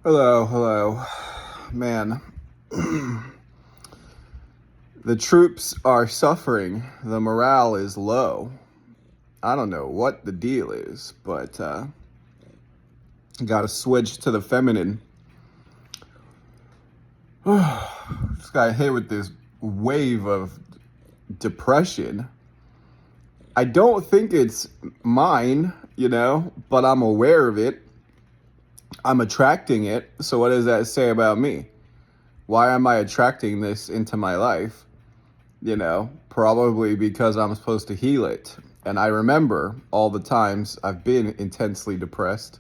Hello, hello. Man, the troops are suffering. The morale is low. I don't know what the deal is, but gotta switch to the feminine. Just got hit with this wave of depression. I don't think it's mine, but I'm aware of it. I'm attracting it. So, what does that say about me? Why am I attracting this into my life? Probably because I'm supposed to heal it. And I remember all the times I've been intensely depressed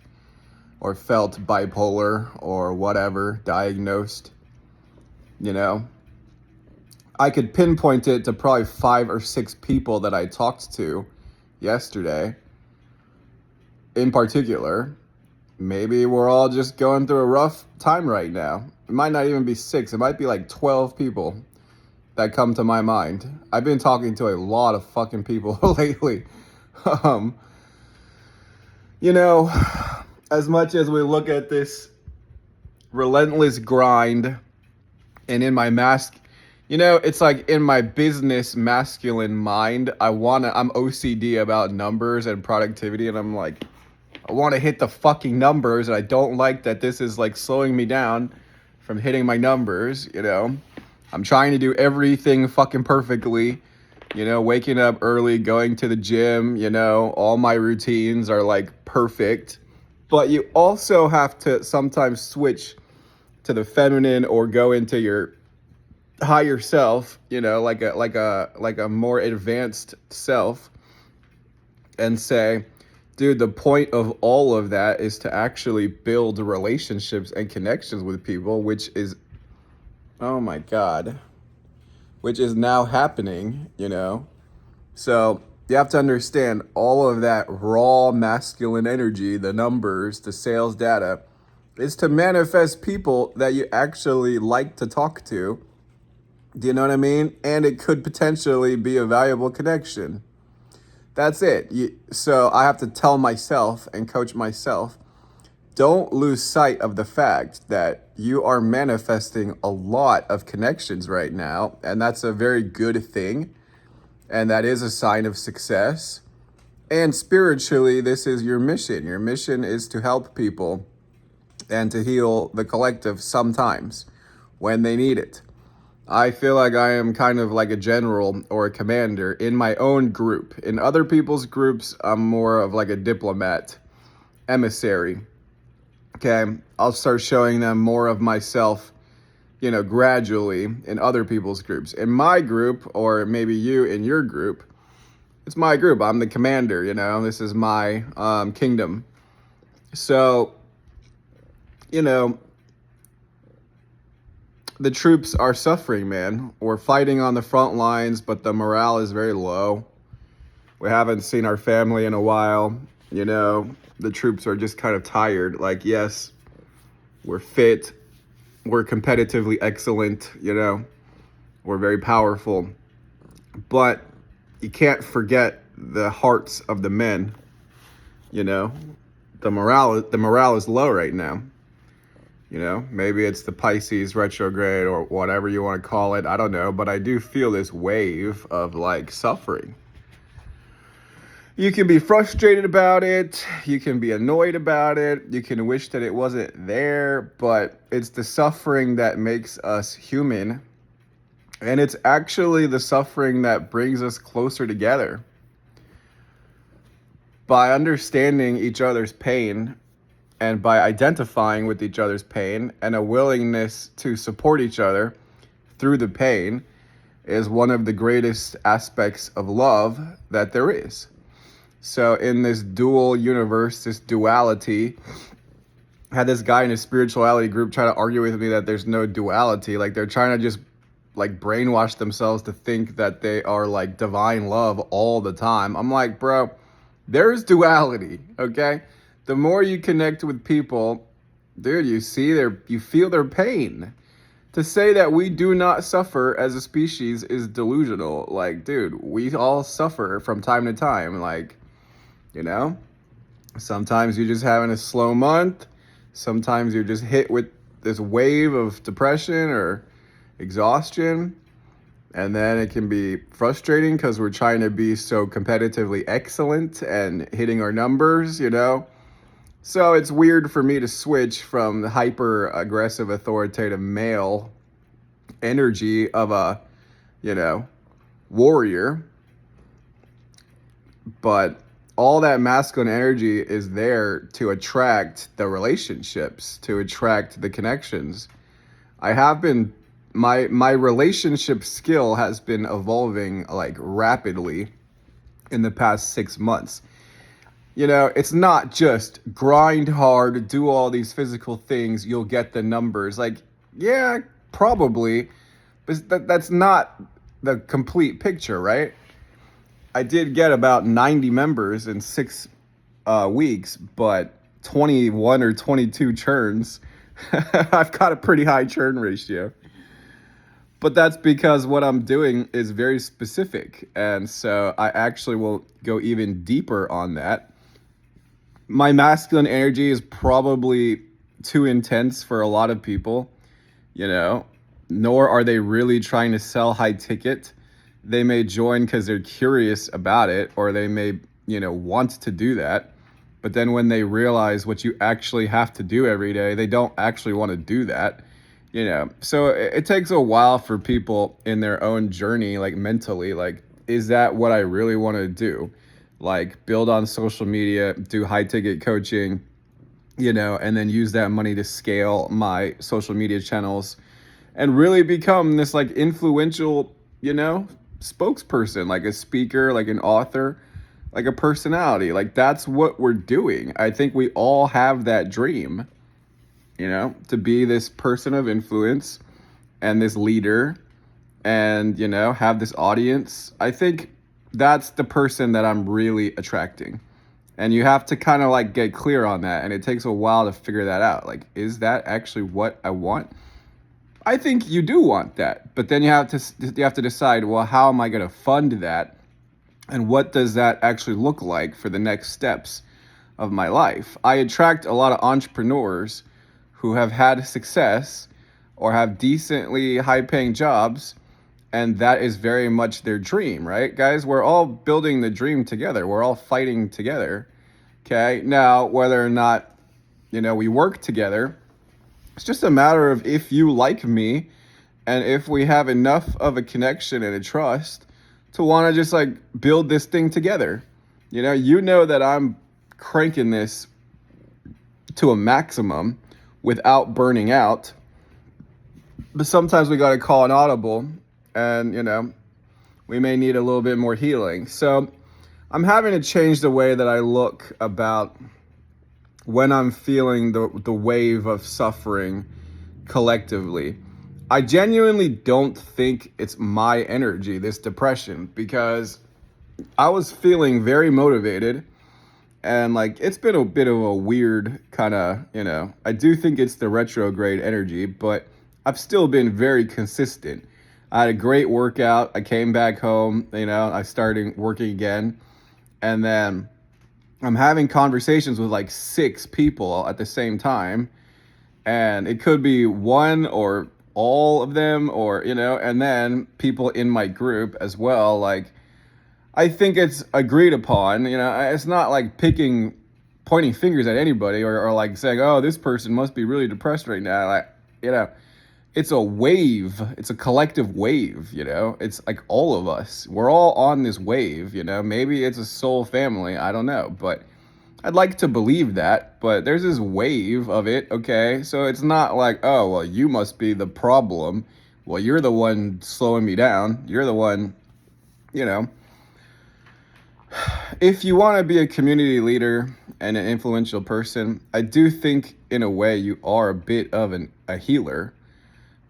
or felt bipolar or whatever, diagnosed. You know, I could pinpoint it to probably 5 or 6 people that I talked to yesterday in particular. Maybe we're all just going through a rough time right now. It might not even be six, it might be like 12 people that come to my mind. I've been talking to a lot of fucking people lately. Um, you know, as much as we look at this relentless grind and in my it's like in my business masculine mind, I'm OCD about numbers and productivity, and I'm like, I want to hit the fucking numbers, and I don't like that this is like slowing me down from hitting my numbers. I'm trying to do everything fucking perfectly, waking up early, going to the gym, all my routines are like perfect. But you also have to sometimes switch to the feminine or go into your higher self, like a more advanced self, and say, dude, the point of all of that is to actually build relationships and connections with people, which is, oh my God, which is now happening. So you have to understand all of that raw masculine energy, the numbers, the sales data, is to manifest people that you actually like to talk to. Do you know what I mean? And it could potentially be a valuable connection. That's it. So I have to tell myself and coach myself, don't lose sight of the fact that you are manifesting a lot of connections right now. And that's a very good thing. And that is a sign of success. And spiritually, this is your mission. Your mission is to help people and to heal the collective sometimes when they need it. I feel like I am kind of like a general or a commander in my own group. In other people's groups, I'm more of like a diplomat, emissary. Okay, I'll start showing them more of myself, gradually in other people's groups. In my group, or maybe you in your group, it's my group. I'm the commander, this is my kingdom. So, you know, the troops are suffering, man. We're fighting on the front lines, but the morale is very low. We haven't seen our family in a while. The troops are just kind of tired. Like, yes, we're fit. We're competitively excellent. We're very powerful. But you can't forget the hearts of the men. The morale is low right now. Maybe it's the Pisces retrograde or whatever you want to call it. I don't know. But I do feel this wave of like suffering. You can be frustrated about it. You can be annoyed about it. You can wish that it wasn't there. But it's the suffering that makes us human. And it's actually the suffering that brings us closer together. By understanding each other's pain, and by identifying with each other's pain and a willingness to support each other through the pain, is one of the greatest aspects of love that there is. So in this dual universe, this duality, I had this guy in a spirituality group try to argue with me that there's no duality. Like, they're trying to just like brainwash themselves to think that they are like divine love all the time. I'm like, bro, there's duality, okay? The more you connect with people, dude, you feel their pain. To say that we do not suffer as a species is delusional. Like, dude, we all suffer from time to time. Like, sometimes you're just having a slow month. Sometimes you're just hit with this wave of depression or exhaustion. And then it can be frustrating because we're trying to be so competitively excellent and hitting our numbers, you know? So it's weird for me to switch from the hyper aggressive, authoritative male energy of a, you know, warrior. But all that masculine energy is there to attract the relationships, to attract the connections. I have been my relationship skill has been evolving like rapidly in the past 6 months. You know, it's not just grind hard, do all these physical things, you'll get the numbers. Like, yeah, probably, but that's not the complete picture, right? I did get about 90 members in 6 weeks, but 21 or 22 churns. I've got a pretty high churn ratio. But that's because what I'm doing is very specific. And so I actually will go even deeper on that. My masculine energy is probably too intense for a lot of people, you know, nor are they really trying to sell high ticket. They may join because they're curious about it, or they may, you know, want to do that. But then when they realize what you actually have to do every day, they don't actually want to do that, you know. So it takes a while for people in their own journey, like mentally, like, is that what I really want to do? Like, build on social media, do high ticket coaching, you know, and then use that money to scale my social media channels and really become this like influential, you know, spokesperson, like a speaker, like an author, like a personality. Like, that's what we're doing. I think we all have that dream, you know, to be this person of influence and this leader and, you know, have this audience. I think that's the person that I'm really attracting. And you have to kind of like get clear on that. And it takes a while to figure that out. Like, is that actually what I want? I think you do want that. But then you have to decide, well, how am I going to fund that? And what does that actually look like for the next steps of my life? I attract a lot of entrepreneurs who have had success or have decently high paying jobs. And that is very much their dream, right? Guys, we're all building the dream together. We're all fighting together. Okay. Now, whether or not, you know, we work together, it's just a matter of if you like me and if we have enough of a connection and a trust to want to just like build this thing together. You know that I'm cranking this to a maximum without burning out. But sometimes we got to call an audible. And, you know, we may need a little bit more healing. So I'm having to change the way that I look about when I'm feeling the wave of suffering collectively. I genuinely don't think it's my energy, this depression, because I was feeling very motivated. And like, it's been a bit of a weird kind of, you know, I do think it's the retrograde energy, but I've still been very consistent. I had a great workout. I came back home, you know, I started working again. And then I'm having conversations with like 6 people at the same time. And it could be one or all of them, or, you know, and then people in my group as well. Like, I think it's agreed upon, you know, it's not like pointing fingers at anybody or like saying, oh, this person must be really depressed right now. Like, you know, it's a wave. It's a collective wave, you know? It's like all of us. We're all on this wave, you know? Maybe it's a soul family. I don't know. But I'd like to believe that. But there's this wave of it, okay? So it's not like, oh, well, you must be the problem. Well, you're the one slowing me down. You're the one, you know? If you want to be a community leader and an influential person, I do think in a way you are a bit of a healer.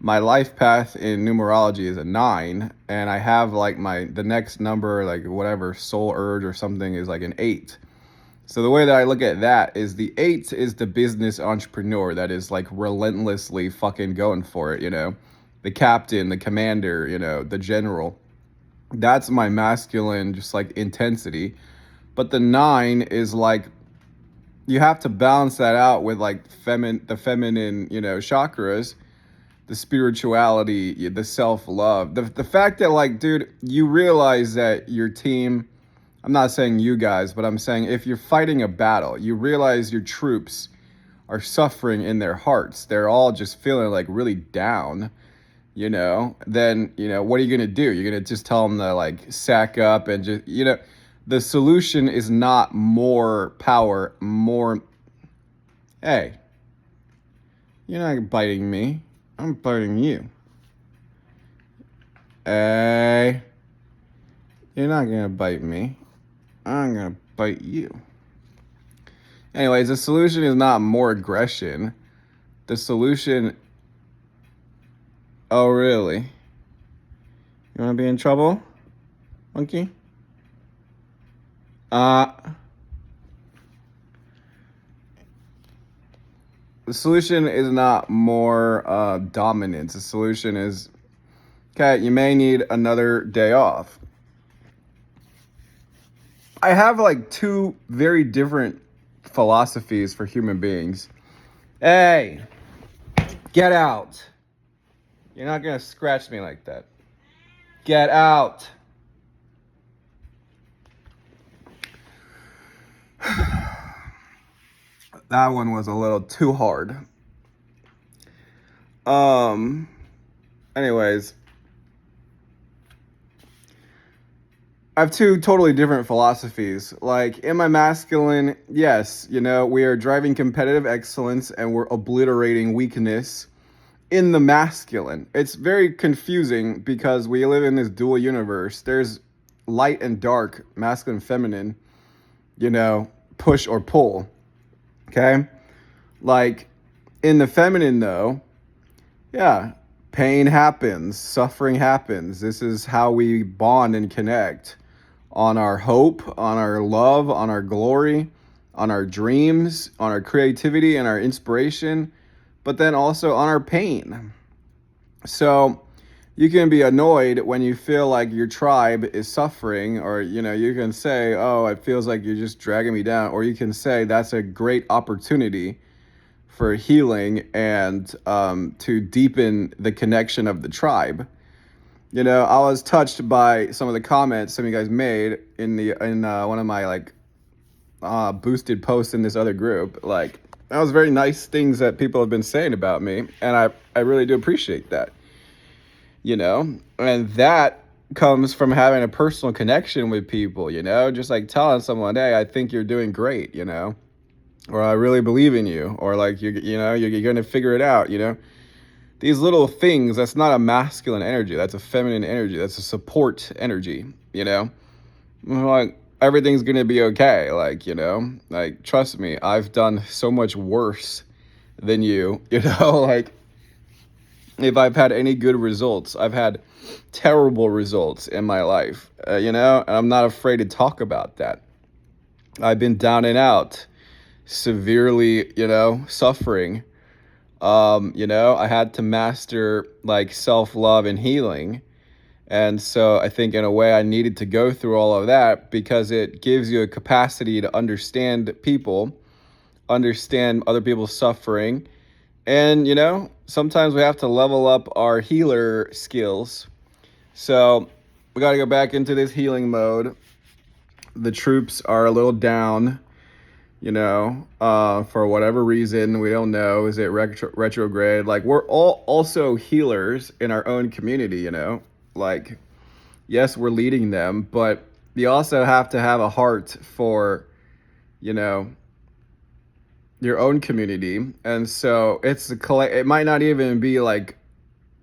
My life path in numerology is a 9, and I have like the next number, like whatever, soul urge or something, is like an 8. So the way that I look at that is the 8 is the business entrepreneur that is like relentlessly fucking going for it, you know, the captain, the commander, you know, the general. That's my masculine, just like intensity. But the 9 is like you have to balance that out with like the feminine, chakras, the spirituality, the self-love. The fact that, like, dude, you realize that your team, I'm not saying you guys, but I'm saying if you're fighting a battle, you realize your troops are suffering in their hearts. They're all just feeling like really down, then, what are you going to do? You're going to just tell them to like sack up and just, the solution is not more power, hey, you're not biting me. I'm biting you. Hey, you're not going to bite me. I'm going to bite you. Anyways, the solution is not more aggression. The solution... Oh, really? You want to be in trouble, monkey? The solution is not more dominance. The solution is, okay, you may need another day off. I have like two very different philosophies for human beings. Hey, get out. You're not going to scratch me like that. Get out. That one was a little too hard. Anyways, I have two totally different philosophies. Like, in my masculine, yes, we are driving competitive excellence and we're obliterating weakness in the masculine. It's very confusing because we live in this dual universe. There's light and dark, masculine, feminine, push or pull. Okay? Like, in the feminine, though, yeah, pain happens, suffering happens. This is how we bond and connect on our hope, on our love, on our glory, on our dreams, on our creativity and our inspiration, but then also on our pain. So you can be annoyed when you feel like your tribe is suffering, or, you can say, oh, it feels like you're just dragging me down. Or you can say that's a great opportunity for healing and to deepen the connection of the tribe. I was touched by some of the comments some of you guys made in one of my boosted posts in this other group. Like, that was very nice things that people have been saying about me, and I really do appreciate that. And that comes from having a personal connection with people, just like telling someone, hey, I think you're doing great, or I really believe in you, or like, you're going to figure it out, These little things, that's not a masculine energy. That's a feminine energy. That's a support energy, Like, everything's going to be okay. Like, trust me, I've done so much worse than you, like, if I've had any good results, I've had terrible results in my life, and I'm not afraid to talk about that. I've been down and out, severely, suffering. I had to master like self-love and healing. And so I think in a way I needed to go through all of that because it gives you a capacity to understand people, understand other people's suffering. And, sometimes we have to level up our healer skills. So we got to go back into this healing mode. The troops are a little down, for whatever reason. We don't know. Is it retrograde? Like, we're all also healers in our own community, Like, yes, we're leading them, but you also have to have a heart for, your own community. And so it might not even be like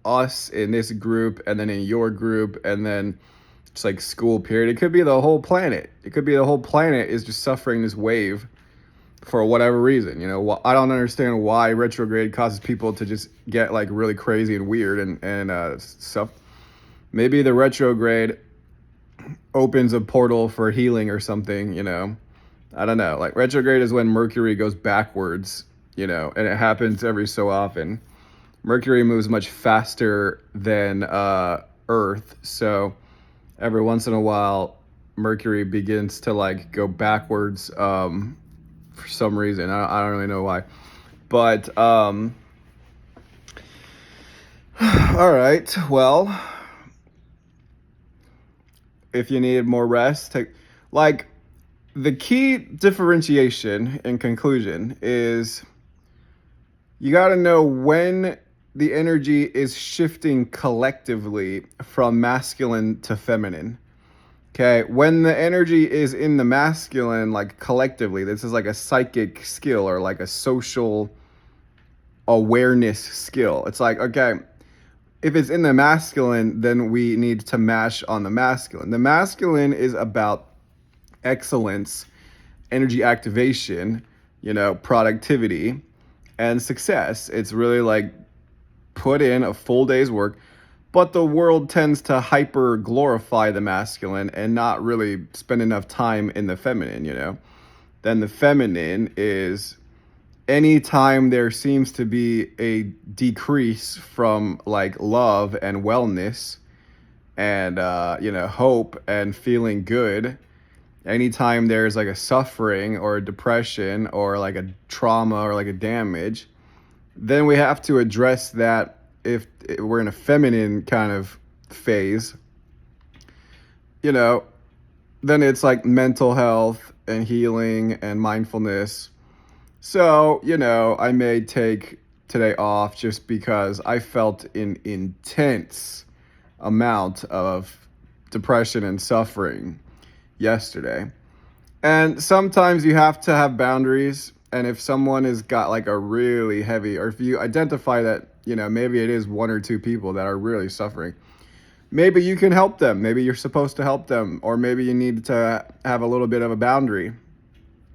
us in this group and then in your group and then it's like school period. It could be the whole planet. It could be the whole planet is just suffering this wave for whatever reason. I don't understand why retrograde causes people to just get like really crazy and weird and stuff. Maybe the retrograde opens a portal for healing or something, I don't know. Like, retrograde is when Mercury goes backwards, and it happens every so often. Mercury moves much faster than Earth, so every once in a while, Mercury begins to like go backwards for some reason. I don't really know why. But, all right. Well, if you need more rest, like, the key differentiation in conclusion is you got to know when the energy is shifting collectively from masculine to feminine. Okay, when the energy is in the masculine, like collectively, this is like a psychic skill or like a social awareness skill. It's like, okay, if it's in the masculine, then we need to mash on the masculine. The masculine is about excellence, energy activation, productivity, and success. It's really like put in a full day's work, but the world tends to hyper glorify the masculine and not really spend enough time in the feminine. Then the feminine is anytime there seems to be a decrease from like love and wellness and hope and feeling good, anytime there's like a suffering or a depression or like a trauma or like a damage, then we have to address that. If we're in a feminine kind of phase, then it's like mental health and healing and mindfulness. So, I may take today off just because I felt an intense amount of depression and suffering yesterday. And sometimes you have to have boundaries. And if someone has got like a really heavy, or if you identify that, maybe it is one or two people that are really suffering, maybe you can help them. Maybe you're supposed to help them, or maybe you need to have a little bit of a boundary.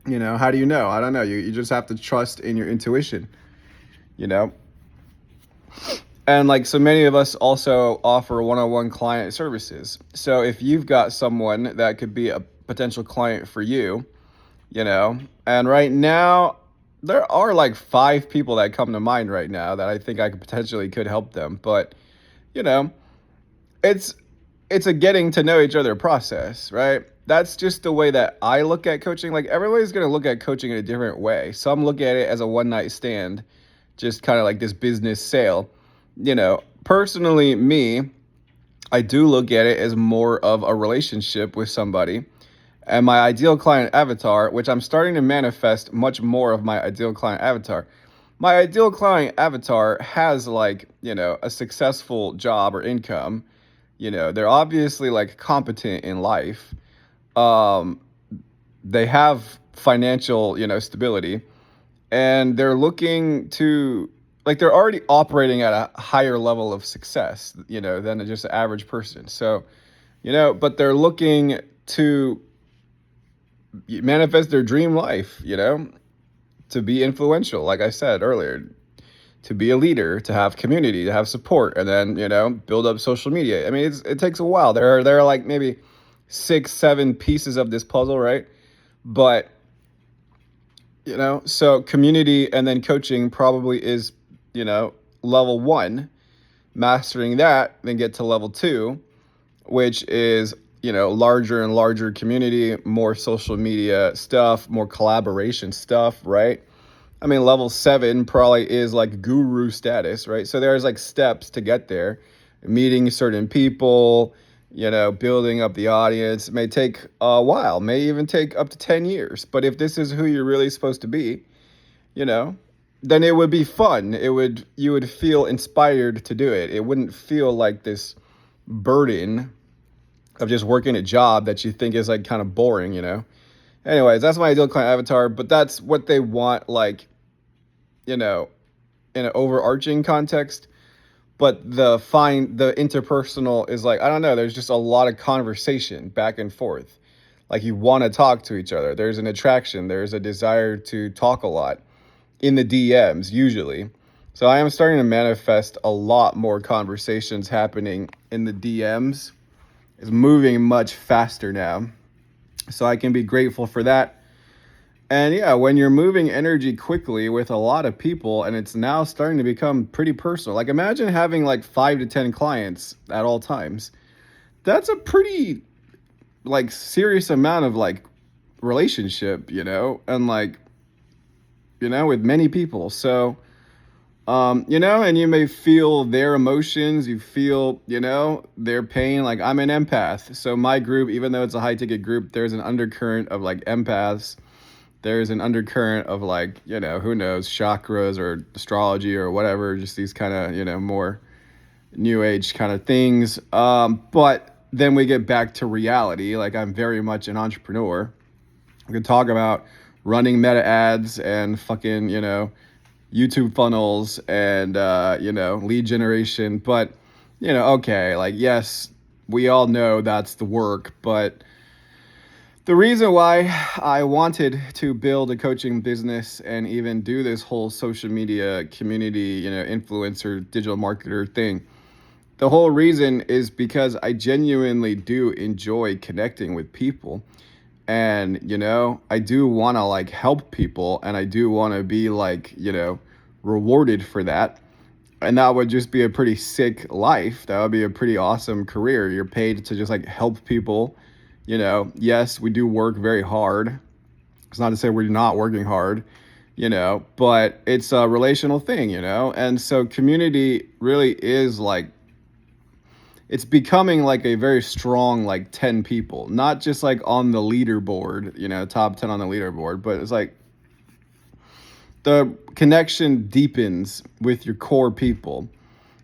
How do you know? I don't know. You just have to trust in your intuition, And like so many of us also offer one-on-one client services. So if you've got someone that could be a potential client for you, and right now there are like 5 people that come to mind right now that I think I could help them. But, it's a getting to know each other process, right? That's just the way that I look at coaching. Like everybody's going to look at coaching in a different way. Some look at it as a one night stand, just kind of like this business sale. Personally, me, I do look at it as more of a relationship with somebody. And my ideal client avatar, which I'm starting to manifest much more of my ideal client avatar. My ideal client avatar has like, a successful job or income. They're obviously like competent in life. They have financial, stability, and they're looking to, like, they're already operating at a higher level of success, than just an average person. So, but they're looking to manifest their dream life, to be influential, like I said earlier, to be a leader, to have community, to have support, and then, build up social media. I mean, it takes a while. There are like maybe 6-7 pieces of this puzzle, right? But, so community and then coaching probably is, level 1. Mastering that, then get to level 2, which is, larger and larger community, more social media stuff, more collaboration stuff, right? I mean, level 7 probably is like guru status, right? So there's like steps to get there. Meeting certain people, building up the audience. It may take a while, may even take up to 10 years. But if this is who you're really supposed to be, then it would be fun. You would feel inspired to do it. It wouldn't feel like this burden of just working a job that you think is like kind of boring, Anyways, that's my ideal client avatar, but that's what they want, like, in an overarching context. But the interpersonal is like, I don't know, there's just a lot of conversation back and forth. Like you want to talk to each other. There's an attraction. There's a desire to talk a lot in the DMs usually. So I am starting to manifest a lot more conversations happening in the DMs. It's moving much faster now. So I can be grateful for that. And yeah, when you're moving energy quickly with a lot of people and it's now starting to become pretty personal, like imagine having like 5 to 10 clients at all times. That's a pretty like serious amount of like relationship, and like with many people. So, and you may feel their emotions, you feel, their pain. Like, I'm an empath. So my group, even though it's a high ticket group, there's an undercurrent of like empaths. There's an undercurrent of like, who knows, chakras or astrology or whatever, just these kind of, more new age kind of things. But then we get back to reality. Like, I'm very much an entrepreneur. We can talk about running meta ads and fucking, YouTube funnels and, lead generation. But, okay, like, yes, we all know that's the work. But the reason why I wanted to build a coaching business and even do this whole social media community, influencer, digital marketer thing, the whole reason is because I genuinely do enjoy connecting with people. And, I do want to like help people, and I do want to be like, rewarded for that. And that would just be a pretty sick life. That would be a pretty awesome career. You're paid to just like help people. Yes, we do work very hard. It's not to say we're not working hard, but it's a relational thing, and so community really is like, it's becoming like a very strong, like 10 people, not just like on the leaderboard, top 10 on the leaderboard, but it's like the connection deepens with your core people.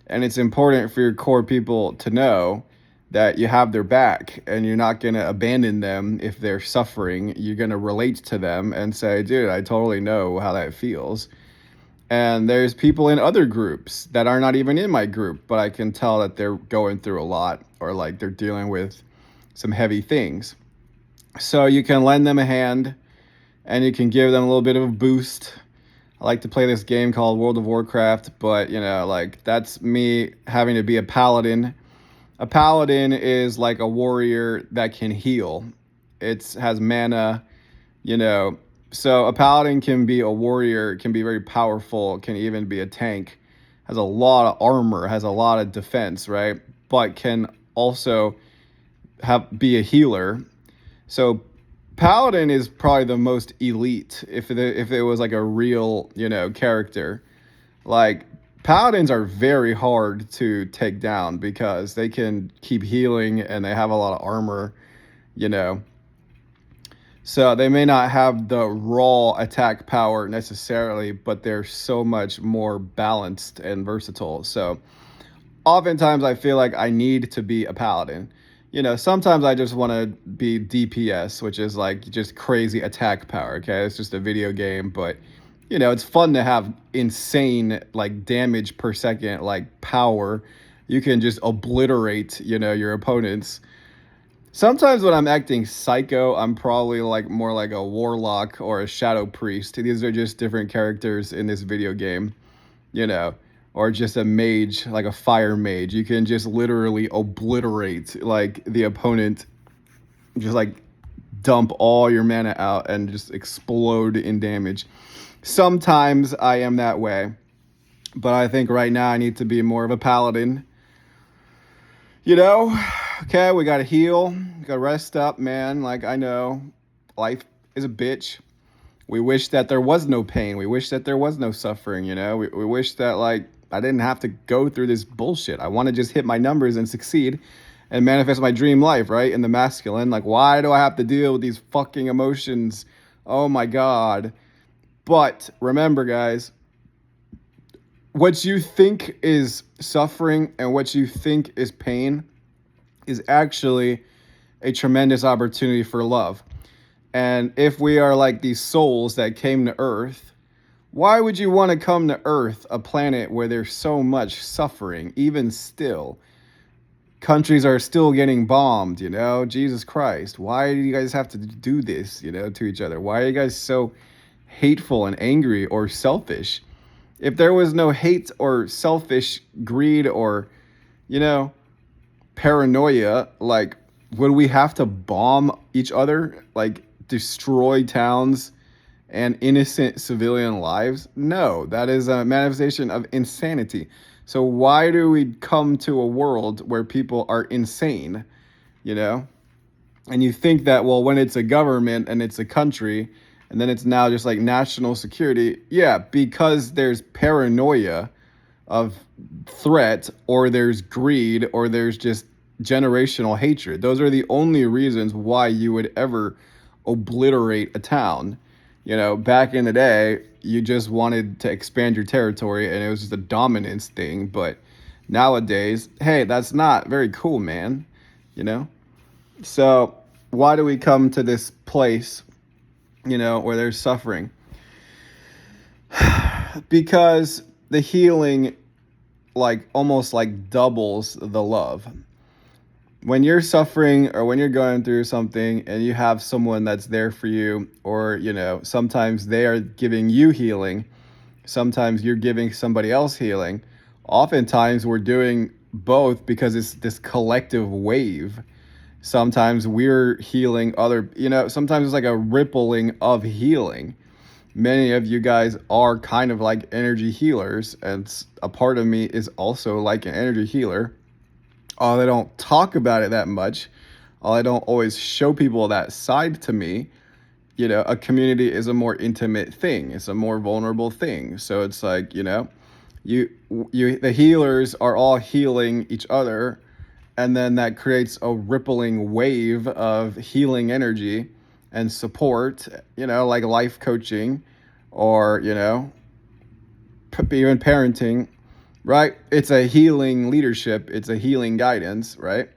And it's important for your core people to know that you have their back and you're not going to abandon them if they're suffering. You're going to relate to them and say, dude, I totally know how that feels. And there's people in other groups that are not even in my group, but I can tell that they're going through a lot, or like they're dealing with some heavy things. So you can lend them a hand and you can give them a little bit of a boost. I like to play this game called World of Warcraft, but like that's me having to be a paladin. A paladin is like a warrior that can heal. It has mana, so a paladin can be a warrior, can be very powerful, can even be a tank, has a lot of armor, has a lot of defense, right? But can also be a healer. So paladin is probably the most elite if it was like a real, character. Like, paladins are very hard to take down because they can keep healing and they have a lot of armor, So they may not have the raw attack power necessarily, but they're so much more balanced and versatile. So oftentimes I feel like I need to be a paladin. Sometimes I just want to be DPS, which is like just crazy attack power. Okay, it's just a video game, but it's fun to have insane like damage per second, like power. You can just obliterate, your opponents. Sometimes when I'm acting psycho, I'm probably like more like a warlock or a shadow priest. These are just different characters in this video game, or just a mage, like a fire mage. You can just literally obliterate like the opponent, just like dump all your mana out and just explode in damage. Sometimes I am that way, but I think right now I need to be more of a paladin. Okay, we gotta heal, we gotta rest up, man. Like, I know life is a bitch. We wish that there was no pain. We wish that there was no suffering, we wish that like I didn't have to go through this bullshit. I want to just hit my numbers and succeed and manifest my dream life, right? In the masculine. Like, why do I have to deal with these fucking emotions? Oh my God. But remember, guys, what you think is suffering and what you think is pain is actually a tremendous opportunity for love. And if we are like these souls that came to Earth, why would you want to come to Earth, a planet where there's so much suffering, even still? Countries are still getting bombed, Jesus Christ. Why do you guys have to do this, to each other? Why are you guys so hateful and angry or selfish? If there was no hate or selfish greed or, paranoia, like, would we have to bomb each other, like destroy towns and innocent civilian lives? No, that is a manifestation of insanity. So why do we come to a world where people are insane, And you think that, well, when it's a government and it's a country And then it's now just like national security. Yeah, because there's paranoia of threat, or there's greed, or there's just generational hatred. Those are the only reasons why you would ever obliterate a town. Back in the day, you just wanted to expand your territory and it was just a dominance thing. But nowadays, hey, that's not very cool, man. You know? So why do we come to this place, where there's suffering? Because the healing almost doubles the love. When you're suffering or when you're going through something and you have someone that's there for you, or sometimes they are giving you healing, sometimes you're giving somebody else healing. Oftentimes we're doing both because it's this collective wave. Sometimes we're healing sometimes it's like a rippling of healing. Many of you guys are kind of like energy healers, and a part of me is also like an energy healer. I don't talk about it that much. I don't always show people that side to me. A community is a more intimate thing. It's a more vulnerable thing. So it's like, the healers are all healing each other, and then that creates a rippling wave of healing energy and support, like life coaching, or, even parenting, right? It's a healing leadership. It's a healing guidance, right?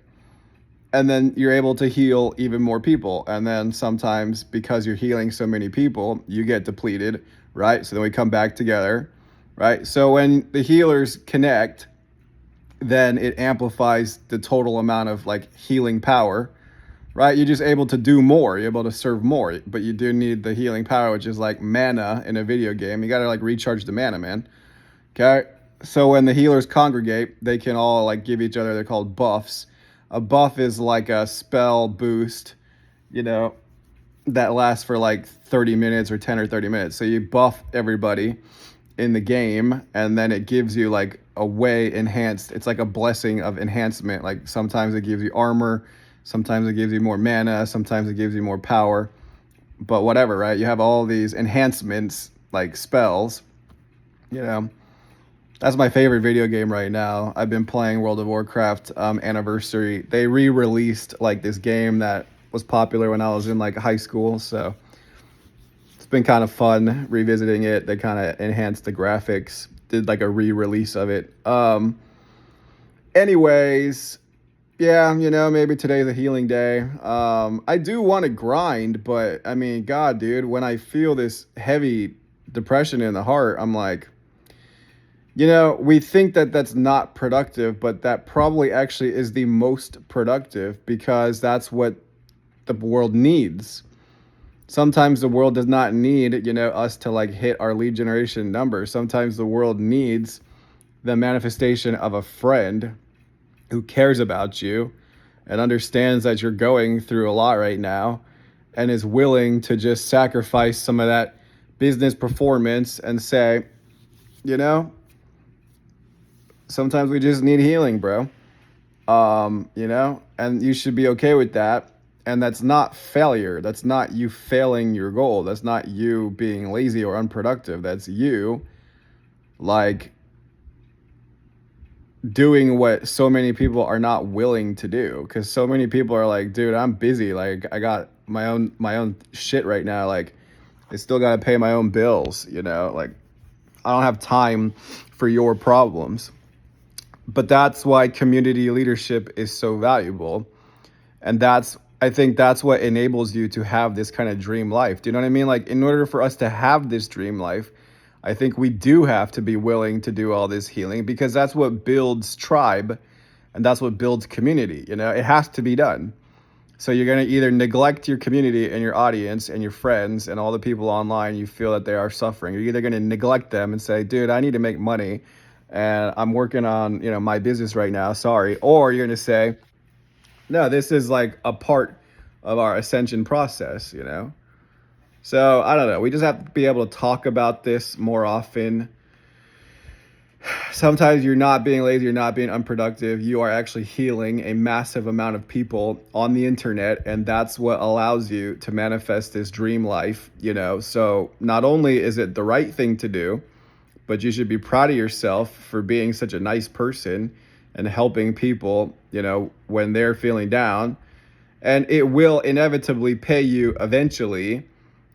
And then you're able to heal even more people. And then sometimes because you're healing so many people, you get depleted, right? So then we come back together, right? So when the healers connect, then it amplifies the total amount of healing power, right? You're just able to do more. You're able to serve more, but you do need the healing power, which is like mana in a video game. You got to recharge the mana, man. Okay. So when the healers congregate, they can all give each other, they're called buffs. A buff is like a spell boost, that lasts for 30 minutes or 10 or 30 minutes. So you buff everybody in the game, and then it gives you a way enhanced. It's like a blessing of enhancement. Sometimes it gives you armor, sometimes it gives you more mana, sometimes it gives you more power, but whatever, right? You have all these enhancements, spells. That's my favorite video game right now. I've been playing World of Warcraft Anniversary. They re-released this game that was popular when I was in high school, so it's been kind of fun revisiting it. They kind of enhanced the graphics, did a re-release of it. Anyways, yeah, maybe today's a healing day. I do want to grind, but I mean, God, dude, when I feel this heavy depression in the heart, I'm like, we think that that's not productive, but that probably actually is the most productive, because that's what the world needs. Sometimes the world does not need, us to hit our lead generation numbers. Sometimes the world needs the manifestation of a friend who cares about you and understands that you're going through a lot right now and is willing to just sacrifice some of that business performance and say, sometimes we just need healing, bro. And you should be okay with that. And that's not failure. That's not you failing your goal. That's not you being lazy or unproductive. That's you doing what so many people are not willing to do. Because so many people are dude, I'm busy. I got my own shit right now. I still got to pay my own bills, I don't have time for your problems. But that's why community leadership is so valuable. And I think that's what enables you to have this kind of dream life. Do you know what I mean? In order for us to have this dream life, I think we do have to be willing to do all this healing, because that's what builds tribe and that's what builds community. It has to be done. So you're going to either neglect your community and your audience and your friends and all the people online you feel that they are suffering. You're either going to neglect them and say, dude, I need to make money and I'm working on, my business right now. Sorry. Or you're going to say, no, this is a part of our ascension process, So I don't know. We just have to be able to talk about this more often. Sometimes you're not being lazy, you're not being unproductive. You are actually healing a massive amount of people on the internet, and that's what allows you to manifest this dream life, you know. So, not only is it the right thing to do, but you should be proud of yourself for being such a nice person and helping people, you know, when they're feeling down. And it will inevitably pay you eventually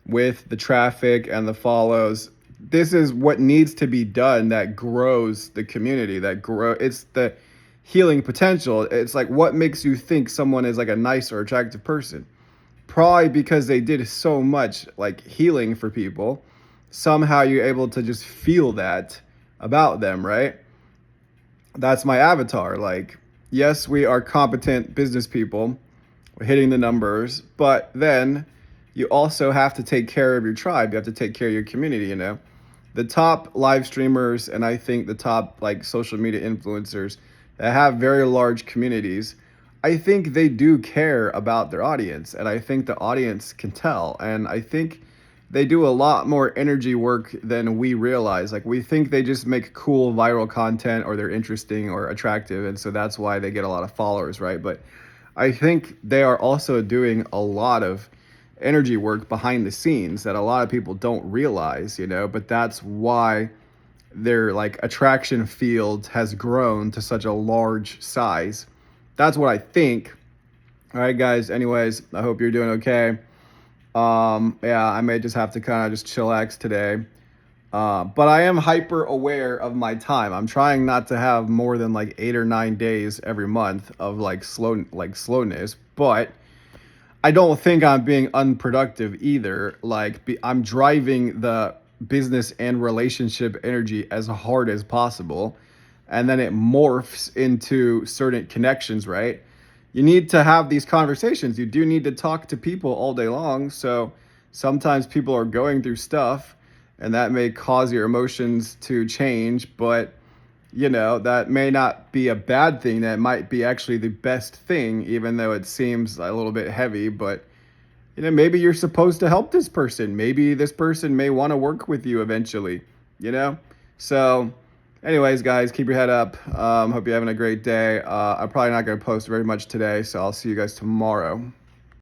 with the traffic and the follows. This is what needs to be done that grows the community, it's the healing potential. It's like, what makes you think someone is like a nice or attractive person? Probably because they did so much like healing for people. Somehow you're able to just feel that about them, right? That's my avatar. Like, yes, we are competent business people, we're hitting the numbers, but then you also have to take care of your tribe. You have to take care of your community, you know? The top live streamers and I think the top like social media influencers that have very large communities, I think they do care about their audience, and I think the audience can tell. And I think they do a lot more energy work than we realize. Like, we think they just make cool viral content or they're interesting or attractive, and so that's why they get a lot of followers, right? But I think they are also doing a lot of energy work behind the scenes that a lot of people don't realize, you know, but that's why their like attraction field has grown to such a large size. That's what I think. All right, guys. Anyways, I hope you're doing okay. Yeah, I may just have to kind of just chillax today. But I am hyper aware of my time. I'm trying not to have more than like 8 or 9 days every month of like slowness, but I don't think I'm being unproductive either. Like, I'm driving the business and relationship energy as hard as possible, and then it morphs into certain connections, right? You need to have these conversations. You do need to talk to people all day long. So sometimes people are going through stuff, and that may cause your emotions to change, but you know, that may not be a bad thing. That might be actually the best thing, even though it seems a little bit heavy. But, you know, maybe you're supposed to help this person. Maybe this person may want to work with you eventually, you know? So, anyways, guys, keep your head up. Hope you're having a great day. I'm probably not going to post very much today, so I'll see you guys tomorrow.